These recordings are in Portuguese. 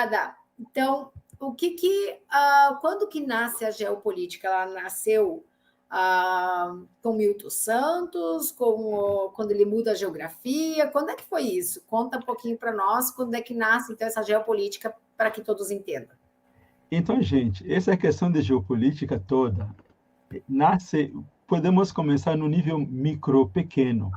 Dada, então, quando que nasce a geopolítica? Ela nasceu com Milton Santos, quando ele muda a geografia? Quando é que foi isso? Conta um pouquinho para nós quando é que nasce então, essa geopolítica, para que todos entendam. Então, gente, essa questão de geopolítica toda nasce, podemos começar no nível micro, pequeno.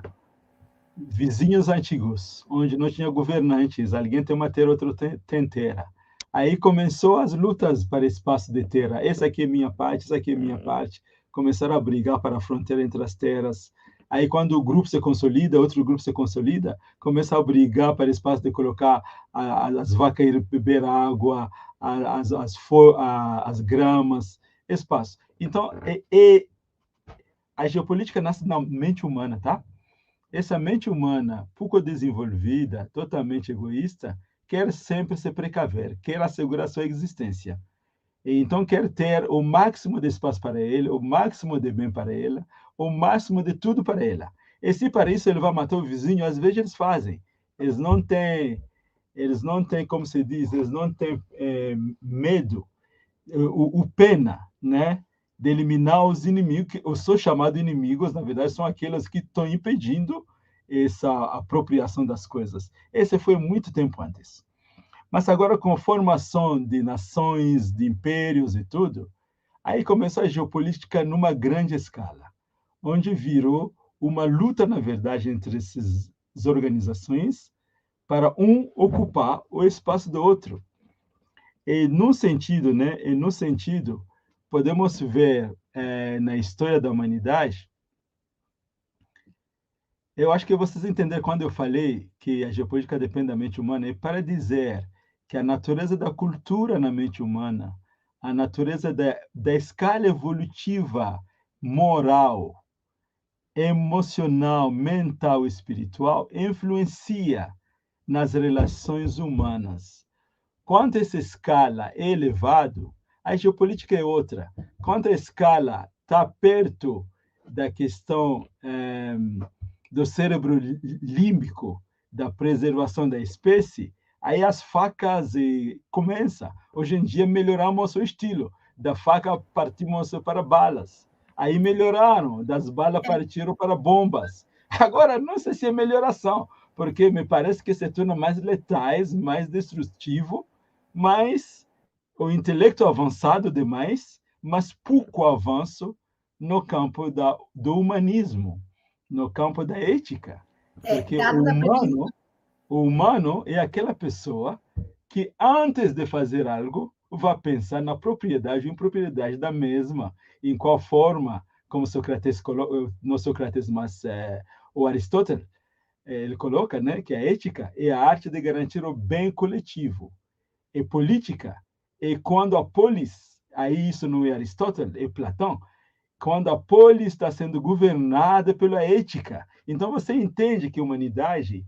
Vizinhos antigos, onde não tinha governantes, alguém tem uma terra, outro tem terra. Aí começou as lutas para espaço de terra. Essa aqui é minha parte, essa aqui é minha parte. Começaram a brigar para a fronteira entre as terras. Aí, quando o grupo se consolida, outro grupo se consolida, começa a brigar para espaço de colocar as vacas ir beber água, as gramas, espaço. Então, a geopolítica nasce na mente humana, tá? Essa mente humana, pouco desenvolvida, totalmente egoísta, quer sempre se precaver, quer assegurar sua existência. E então, quer ter o máximo de espaço para ele, o máximo de bem para ela, o máximo de tudo para ela. E se para isso ele vai matar o vizinho, às vezes eles fazem. Eles não têm, como se diz, eles não têm medo, o pena, né? De eliminar os inimigos, que os seus chamados inimigos, na verdade, são aqueles que estão impedindo essa apropriação das coisas. Esse foi muito tempo antes. Mas agora, com a formação de nações, de impérios e tudo, aí começou a geopolítica numa grande escala, onde virou uma luta, na verdade, entre essas organizações para um ocupar o espaço do outro. E no sentido, né? E no sentido, podemos ver na história da humanidade. Eu acho que vocês entenderam quando eu falei que a geopolítica depende da mente humana, é para dizer que a natureza da cultura na mente humana, a natureza da escala evolutiva, moral, emocional, mental, espiritual, influencia nas relações humanas. Quando essa escala é elevada, a geopolítica é outra. Quando a escala está perto da questão do cérebro límbico, da preservação da espécie, aí as facas começam. Hoje em dia melhoramos o estilo. Da faca partimos para balas. Aí melhoraram, das balas partiram para bombas. Agora, não sei se é melhoração, porque me parece que se torna mais letais, mais destrutivo, mas o intelecto avançado demais, mas pouco avanço no campo do humanismo, no campo da ética. Porque o humano é aquela pessoa que, antes de fazer algo, vai pensar na propriedade e impropriedade da mesma, em qual forma, como Sócrates não Sócrates, mas o Aristóteles, ele coloca, né, que a ética é a arte de garantir o bem coletivo. E política é quando a polis, aí isso não é Aristóteles, é Platão, quando a polis está sendo governada pela ética. Então você entende que a humanidade,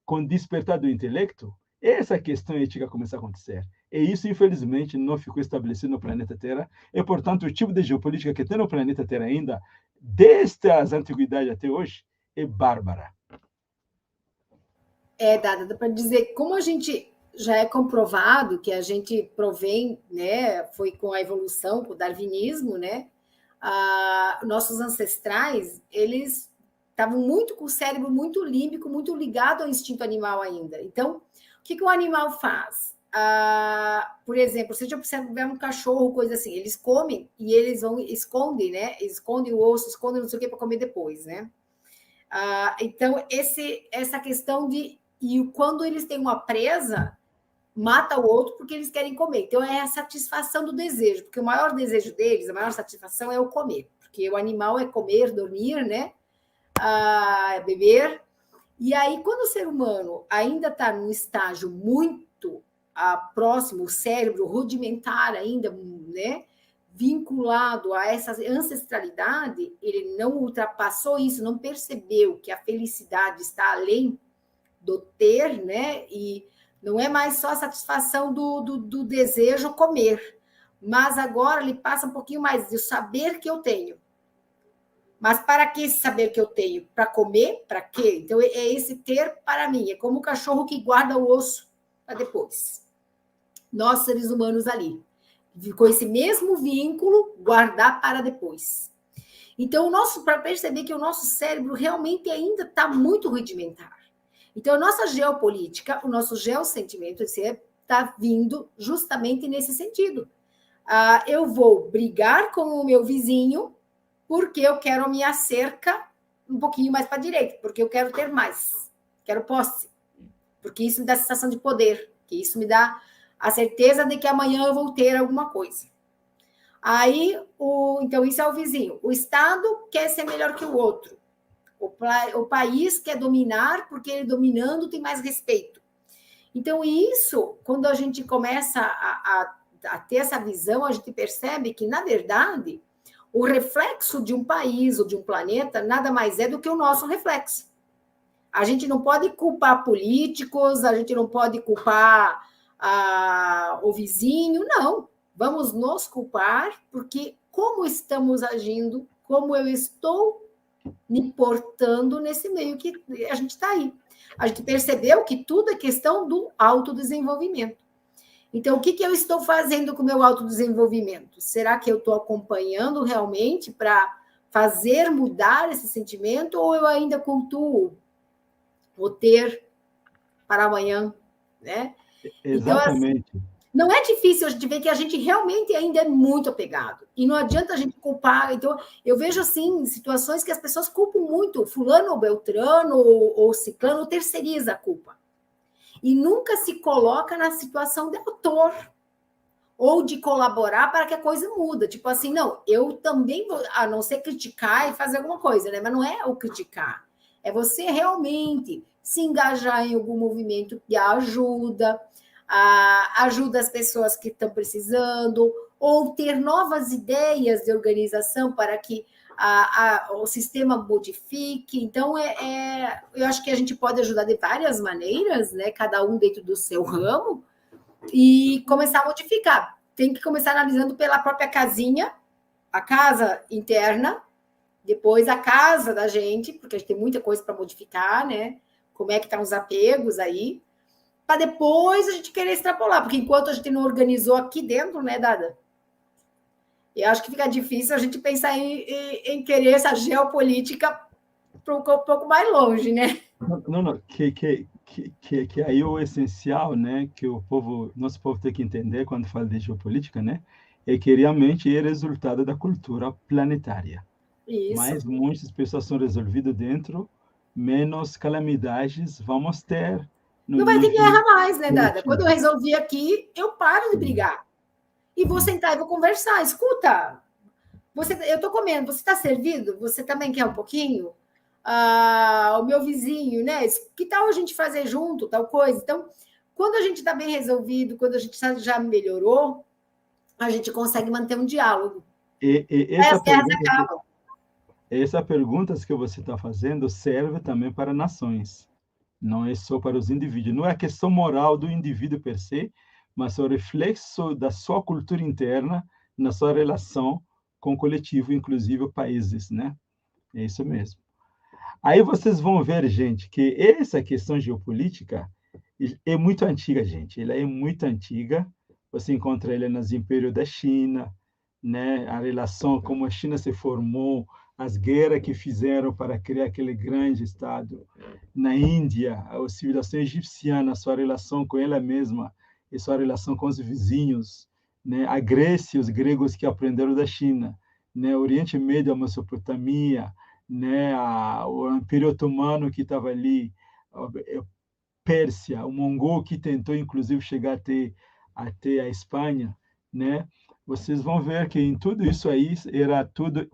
com o despertar do intelecto, essa questão ética começa a acontecer. E isso, infelizmente, não ficou estabelecido no planeta Terra. E, portanto, o tipo de geopolítica que tem no planeta Terra ainda, desde as antiguidades até hoje, é bárbara. Dada, dá para dizer, como a gente já é comprovado que a gente provém, né, foi com a evolução, com o darwinismo, né, nossos ancestrais, eles estavam muito com o cérebro muito límbico, muito ligado ao instinto animal ainda. Então, o que o animal faz? Por exemplo, se a gente observar um cachorro, coisa assim, eles comem e eles escondem, né? Escondem o osso, escondem não sei o que para comer depois, né? Então, essa questão de... E quando eles têm uma presa, mata o outro porque eles querem comer. Então, é a satisfação do desejo, porque o maior desejo deles, a maior satisfação é o comer, porque o animal é comer, dormir, né? Beber. E aí, quando o ser humano ainda está num estágio muito próximo, o cérebro rudimentar ainda, né? Vinculado a essa ancestralidade, ele não ultrapassou isso, não percebeu que a felicidade está além do ter, né? E não é mais só a satisfação do desejo comer, mas agora ele passa um pouquinho mais de saber que eu tenho. Mas para que esse saber que eu tenho? Para comer? Para quê? Então, é esse ter para mim. É como o cachorro que guarda o osso para depois. nós seres humanos ali, com esse mesmo vínculo, guardar para depois. Então, para perceber que o nosso cérebro realmente ainda está muito rudimentar. Então, a nossa geopolítica, o nosso geossentimento, está vindo justamente nesse sentido. Eu vou brigar com o meu vizinho porque eu quero a minha cerca um pouquinho mais para a direita, porque eu quero ter mais, quero posse, porque isso me dá a sensação de poder, que isso me dá a certeza de que amanhã eu vou ter alguma coisa. Aí, então, isso é o vizinho. O Estado quer ser melhor que o outro. O país quer dominar, porque ele dominando tem mais respeito. Então, isso, quando a gente começa a ter essa visão, a gente percebe que, na verdade, o reflexo de um país ou de um planeta nada mais é do que o nosso reflexo. A gente não pode culpar políticos, a gente não pode culpar o vizinho, não. Vamos nos culpar, porque como estamos agindo, como eu estou me portando nesse meio que a gente está aí. A gente percebeu que tudo é questão do autodesenvolvimento. Então, o que eu estou fazendo com o meu autodesenvolvimento? Será que eu estou acompanhando realmente para fazer mudar esse sentimento ou eu ainda cultuo o ter para amanhã, né? Exatamente. Então, não é difícil a gente ver que a gente realmente ainda é muito apegado. E não adianta a gente culpar. Então, eu vejo, assim, situações que as pessoas culpam muito. Fulano ou Beltrano ou Ciclano terceiriza a culpa. E nunca se coloca na situação de autor ou de colaborar para que a coisa muda. Tipo assim, não, eu também vou, a não ser criticar e fazer alguma coisa, né? Mas não é o criticar. É você realmente se engajar em algum movimento que ajuda, ajuda as pessoas que estão precisando, ou ter novas ideias de organização para que o sistema modifique. Então, eu acho que a gente pode ajudar de várias maneiras, né? Cada um dentro do seu ramo, e começar a modificar. Tem que começar analisando pela própria casinha, a casa interna, depois a casa da gente, porque a gente tem muita coisa para modificar, né? Como é que estão os apegos aí, para depois a gente querer extrapolar, porque enquanto a gente não organizou aqui dentro, né, Dada? Eu acho que fica difícil a gente pensar em querer essa geopolítica para um pouco mais longe, né? Não, que aí o essencial, né, que nosso povo tem que entender quando fala de geopolítica, né, é que realmente é resultado da cultura planetária. Isso. Mas muitas pessoas são resolvidas dentro, menos calamidades vamos ter no Não vai ter nível guerra mais, né, Dada? Quando eu coletivo. resolvi aqui, eu paro de Sim, brigar. E vou sim. sentar e vou conversar. Escuta, eu estou comendo, você está servido? Você também quer um pouquinho? O meu vizinho, né? Que tal a gente fazer junto, tal coisa? Então, quando a gente está bem resolvido, quando a gente já melhorou, a gente consegue manter um diálogo. E Aí as guerras acabam. essa pergunta que você está fazendo serve também para nações. Não é só para os indivíduos. Não é a questão moral do indivíduo per se, mas o reflexo da sua cultura interna na sua relação com o coletivo, inclusive países, né? É isso mesmo. Aí vocês vão ver, gente, que essa questão geopolítica é muito antiga, gente. Ela é muito antiga. Você encontra ela nos impérios da China, né? A relação como a China se formou, as guerras que fizeram para criar aquele grande estado. Na Índia, a civilização egipciana, sua relação com ela mesma e sua relação com os vizinhos, né? A Grécia, os gregos que aprenderam da China, né? O Oriente Médio, a Mesopotâmia, né? O Império Otomano que estava ali, a Pérsia, o mongol que tentou inclusive chegar até a Espanha, né? Vocês vão ver que em tudo isso aí era tudo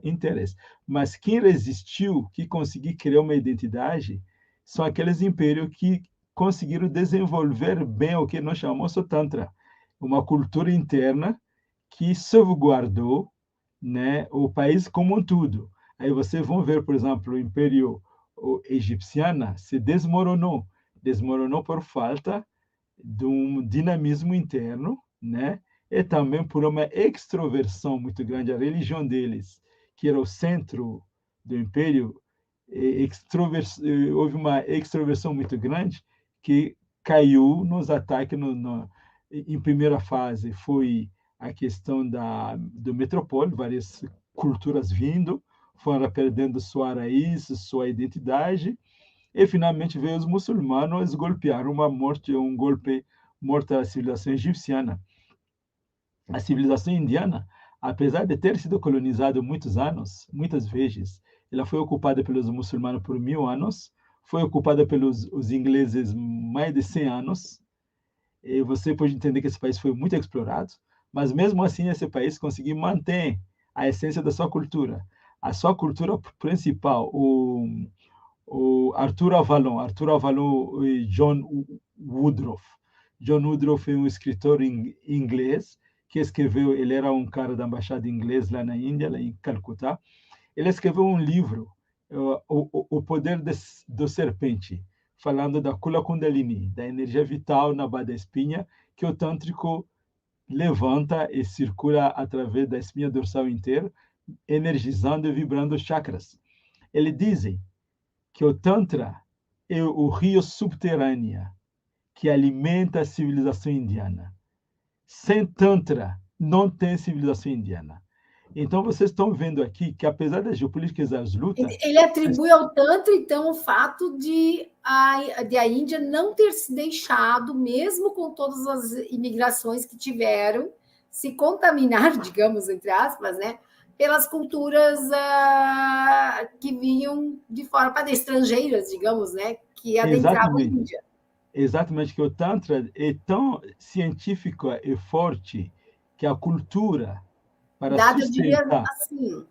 interesse. Mas quem resistiu, que conseguiu criar uma identidade, são aqueles impérios que conseguiram desenvolver bem o que nós chamamos de Tantra, uma cultura interna que salvaguardou, né, o país como um todo. Aí vocês vão ver, por exemplo, o Império Egipciano se desmoronou por falta de um dinamismo interno, né? E também por uma extroversão muito grande. A religião deles, que era o centro do império, houve uma extroversão muito grande que caiu nos ataques em primeira fase, foi a questão do metropole, várias culturas vindo, foram perdendo sua raiz, sua identidade, e finalmente veio os muçulmanos golpear um golpe morto à civilização egipciana. A civilização indiana, apesar de ter sido colonizada muitos anos, muitas vezes, ela foi ocupada pelos muçulmanos por 1000 anos, foi ocupada pelos os ingleses mais de 100 anos, e você pode entender que esse país foi muito explorado, mas mesmo assim esse país conseguiu manter a essência da sua cultura. A sua cultura principal, o Arthur Avalon e John Woodruff. John Woodruff é um escritor inglês que escreveu, ele era um cara da embaixada inglesa lá na Índia, lá em Calcutá. Ele escreveu um livro, O Poder do Serpente, falando da Kula Kundalini, da energia vital na base da espinha, que o tântrico levanta e circula através da espinha dorsal inteira, energizando e vibrando os chakras. Eles dizem que o Tantra é o rio subterrâneo que alimenta a civilização indiana. Sem Tantra, não tem civilização indiana. Então, vocês estão vendo aqui que, apesar das geopolíticas das lutas... Ele atribui ao Tantra, então, o fato de a Índia não ter se deixado, mesmo com todas as imigrações que tiveram, se contaminar, digamos, entre aspas, né, pelas culturas que vinham de fora, para estrangeiras, digamos, né, que adentravam a Índia. Exatamente, que o Tantra é tão científico e forte que a cultura, para Dado, sustentar... eu diria assim,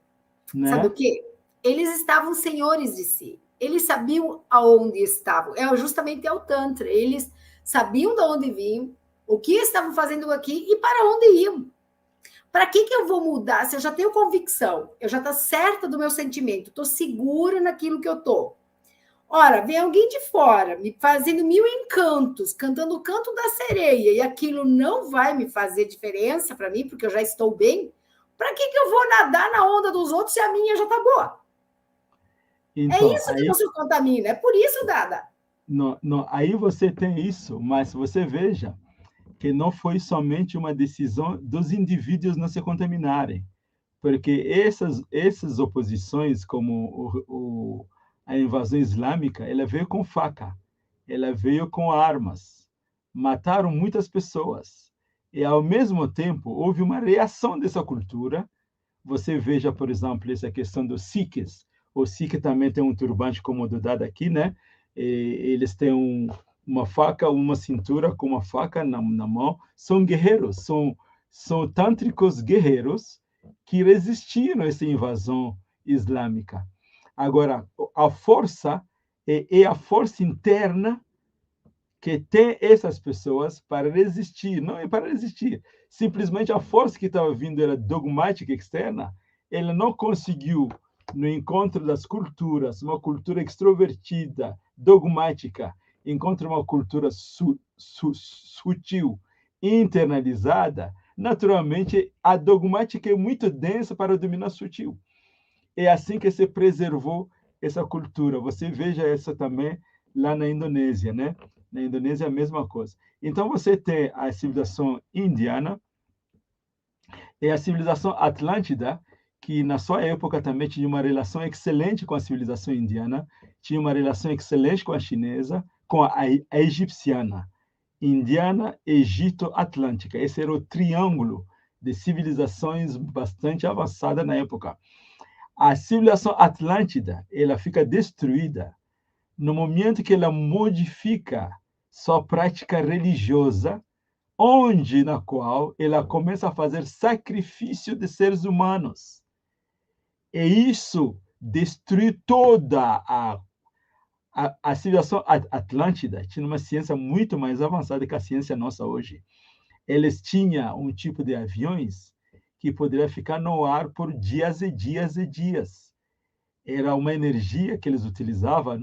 né? Sabe o quê? Eles estavam senhores de si. Eles sabiam aonde estavam. É justamente o Tantra. Eles sabiam de onde vinham, o que estavam fazendo aqui e para onde iam. Para que eu vou mudar? Se eu já tenho convicção, eu já estou certa do meu sentimento, estou segura naquilo que eu estou. Ora, vem alguém de fora, me fazendo 1000 encantos, cantando o canto da sereia, e aquilo não vai me fazer diferença para mim, porque eu já estou bem. Para que eu vou nadar na onda dos outros se a minha já está boa? Então, é isso que você contamina, é por isso, Dada. Não, aí você tem isso, mas você veja que não foi somente uma decisão dos indivíduos não se contaminarem, porque essas oposições, como a invasão islâmica, ela veio com faca, ela veio com armas, mataram muitas pessoas. E, ao mesmo tempo, houve uma reação dessa cultura. Você veja, por exemplo, essa questão dos Sikhs. O Sikh também tem um turbante como o do Dada aqui, né? E eles têm uma faca, uma cintura com uma faca na mão. São guerreiros, são tântricos guerreiros que resistiram a essa invasão islâmica. Agora, a força é a força interna que tem essas pessoas para resistir. Não é para resistir. Simplesmente a força que estava vindo era dogmática externa. Ela não conseguiu, no encontro das culturas, uma cultura extrovertida, dogmática, encontra uma cultura sutil, internalizada. Naturalmente, a dogmática é muito densa para dominar sutil. É assim que se preservou essa cultura. Você veja essa também lá na Indonésia, né? Na Indonésia é a mesma coisa. Então, você tem a civilização indiana e a civilização atlântida, que na sua época também tinha uma relação excelente com a civilização indiana, tinha uma relação excelente com a chinesa, com a egipciana. Indiana, Egito, Atlântica. Esse era o triângulo de civilizações bastante avançada na época. A civilização atlântida, ela fica destruída no momento que ela modifica sua prática religiosa, na qual ela começa a fazer sacrifício de seres humanos. E isso destrui toda a civilização atlântida. Tinha uma ciência muito mais avançada que a ciência nossa hoje. Eles tinham um tipo de aviões que poderia ficar no ar por dias e dias e dias. Era uma energia que eles utilizavam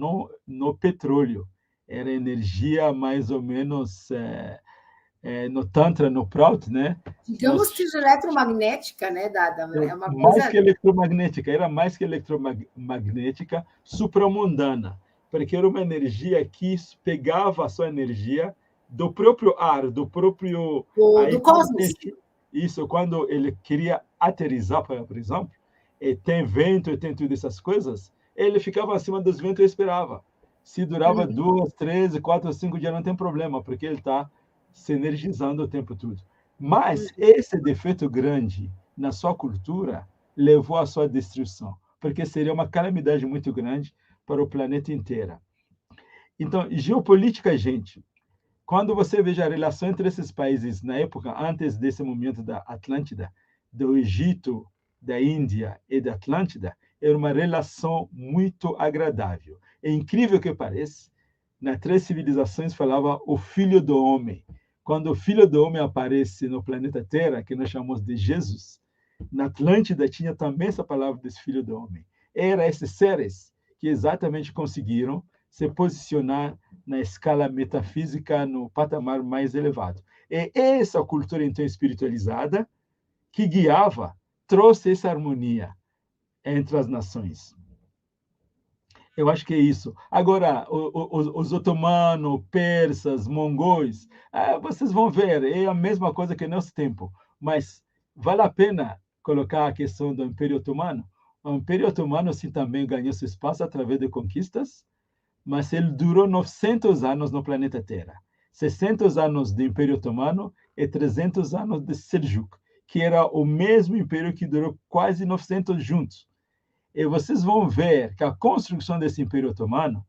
no petróleo. Era energia mais ou menos no Tantra, no Prout, né? Digamos que eletromagnética, né, Dada? É uma mais coisa... que eletromagnética, era mais que eletromagnética, supramundana, porque era uma energia que pegava a sua energia do próprio ar, do próprio... Do cosmos. Isso, quando ele queria aterrissar, por exemplo, e tem vento e tem todas essas coisas, ele ficava acima dos ventos e esperava. Se durava 2, 3, 4, 5 dias, não tem problema, porque ele está se energizando o tempo todo. Mas esse defeito grande na sua cultura levou à sua destruição, porque seria uma calamidade muito grande para o planeta inteiro. Então, geopolítica, gente, quando você veja a relação entre esses países na época, antes desse momento da Atlântida, do Egito, da Índia e da Atlântida, era uma relação muito agradável. É incrível que pareça, nas 3 civilizações falava o filho do homem. Quando o filho do homem aparece no planeta Terra, que nós chamamos de Jesus, na Atlântida tinha também essa palavra desse filho do homem. Eram esses seres que exatamente conseguiram se posicionar na escala metafísica, no patamar mais elevado. E essa cultura, então, espiritualizada, que guiava, trouxe essa harmonia entre as nações. Eu acho que é isso. Agora, os otomanos, persas, mongóis, vocês vão ver, é a mesma coisa que nosso tempo, mas vale a pena colocar a questão do Império Otomano. O Império Otomano, sim, também ganhou seu espaço através de conquistas, mas ele durou 900 anos no planeta Terra. 600 anos do Império Otomano e 300 anos de Seljuk, que era o mesmo império que durou quase 900 juntos. E vocês vão ver que a construção desse Império Otomano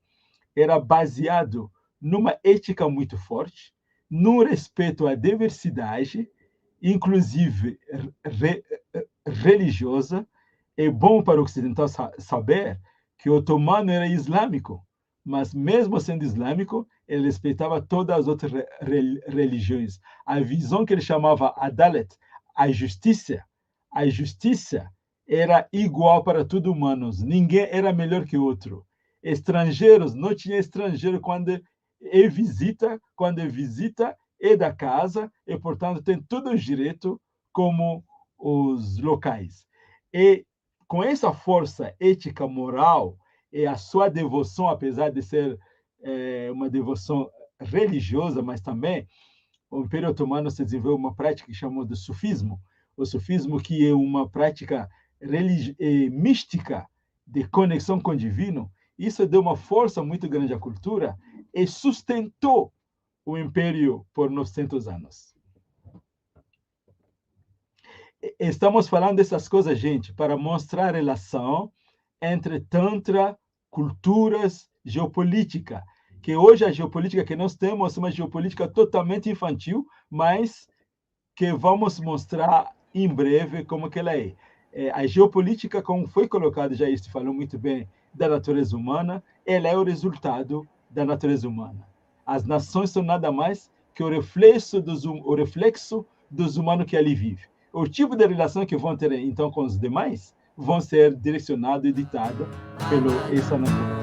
era baseado numa ética muito forte, num respeito à diversidade, inclusive religiosa. É bom para o ocidental saber que o otomano era islâmico, mas mesmo sendo islâmico, ele respeitava todas as outras religiões. A visão que ele chamava Adalet, a justiça era igual para todos os humanos. Ninguém era melhor que o outro. Estrangeiros, não tinha estrangeiro quando visita é da casa e, portanto, tem todo o direito como os locais. E com essa força ética, moral, e a sua devoção, apesar de ser uma devoção religiosa, mas também o Império Otomano se desenvolveu uma prática que chamamos de sufismo. O sufismo, que é uma prática mística de conexão com o divino, isso deu uma força muito grande à cultura e sustentou o império por 900 anos. Estamos falando dessas coisas, gente, para mostrar a relação entre Tantra, culturas, geopolítica, que hoje a geopolítica que nós temos é uma geopolítica totalmente infantil, mas que vamos mostrar em breve como que ela é. A geopolítica, como foi colocado, já isso falou muito bem, da natureza humana, ela é o resultado da natureza humana. As nações são nada mais que o reflexo dos humanos que ali vivem. O tipo de relação que vão ter, então, com os demais, vão ser direcionados e ditados pela essa natureza.